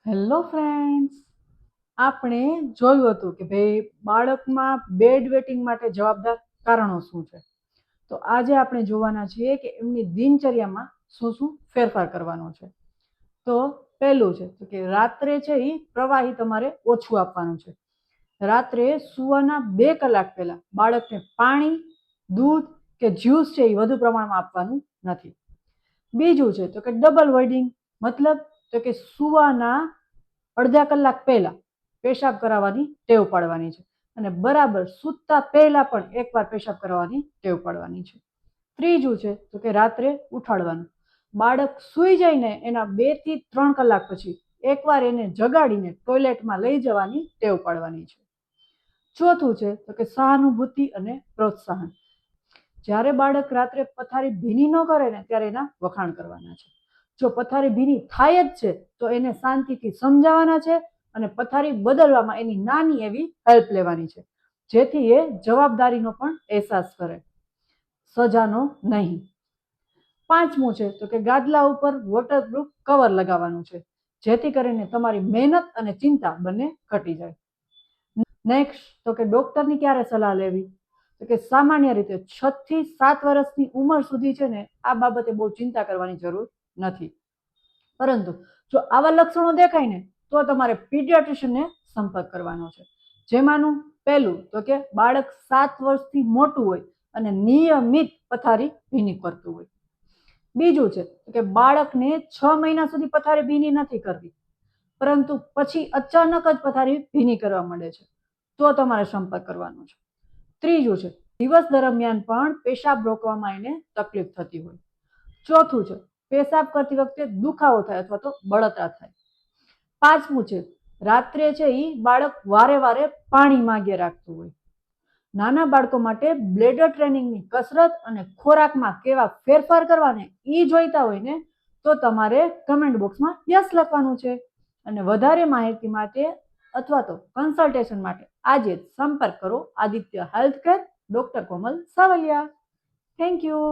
Hello friends, આપણે જોયું હતું કે ભાઈ બાળકમાં બેડ વેટિંગ માટે જવાબદાર કારણો શું છે. તો આજે આપણે જોવાના છીએ કે એમની દિનચર્યામાં શું શું ફેરફાર કરવાનો છે. તો પહેલું છે તો કે રાત્રે છે એ પ્રવાહી તમારે ઓછું આપવાનું છે. રાત્રે સુવાના 2 કલાક પહેલા બાળકને પાણી, દૂધ કે જ્યુસ છે એ વધુ પ્રમાણમાં આપવાનું નથી. બીજું છે તો કે ડબલ વોઇડિંગ, મતલબ તો કે સુવાના અડધા કલાક પહેલા પેશાબ કરાવવાની ટેવ પાડવાની છે અને બરાબર સૂતા પહેલા પણ એકવાર પેશાબ કરાવવાની ટેવ પાડવાની છે. ત્રીજું છે તો કે રાત્રે ઉઠાડવાનું. બાળક સૂઈ જાય ને એના 2 થી 3 કલાક પછી એકવાર એને જગાડીને ટોયલેટમાં લઈ જવાની ટેવ પાડવાની છે. ચોથું છે તો કે સહાનુભૂતિ અને પ્રોત્સાહન. જ્યારે બાળક રાત્રે પથારી ભીની ન કરે ને ત્યારે એના વખાણ કરવાના છે. જો પથારી ભીની થાય જ છે તો એને શાંતિથી સમજાવવાના છે અને પથારી બદલવામાં એની નાની એવી હેલ્પ લેવાની છે, જેથી એ જવાબદારીનો પણ અહેસાસ કરે, સજાનો નહીં. પાંચમું છે તો કે ગાદલા ઉપર વોટરપ્રૂફ કવર લગાવવાનું છે, જેથી કરીને તમારી મહેનત અને ચિંતા બંને ઘટી જાય. નેક્સ્ટ તો કે ડોક્ટરની ક્યારે સલાહ લેવી? તો કે સામાન્ય રીતે 6 થી 7 વર્ષની ઉંમર સુધી છે ને આ બાબતે બહુ ચિંતા કરવાની જરૂર નથી. પરંતુ જો આવા લક્ષણો દેખાય ને તો તમારે પીડિયાટ્રિશિયનને સંપર્ક કરવાનો છે. જેમાંનું પહેલું તો કે બાળક 7 વર્ષથી મોટું હોય અને નિયમિત પથારી ભીની કરતું હોય. બીજું છે કે બાળકને 6 મહિના સુધી પથારી ભીની નથી કરવી, પરંતુ પછી અચાનક જ પથારી ભીની કરવા માંડે છે, તો તમારે સંપર્ક કરવાનો છે. ત્રીજું છે દિવસ દરમિયાન પણ પેશાબ રોકવામાં એને તકલીફ થતી હોય. ચોથું છે પેશાબ કરતી વખતે દુખાવો થાય અથવા તો બળતરા થાય. પાંચમું છે રાત્રે છે એ બાળક વારે વારે પાણી માંગે રાખતું હોય. નાના બાળકો માટે બ્લેડર ટ્રેનિંગની કસરત અને ખોરાકમાં કેવા ફેરફાર કરવાને એ જોઈતા હોય ને તો તમારે કમેન્ટ બોક્સમાં યસ લખવાનું છે. અને વધારે માહિતી માટે અથવા તો કન્સલ્ટેશન માટે આજે જ સંપર્ક કરો Aditya health care, doctor Komal Savaliya. Thank you.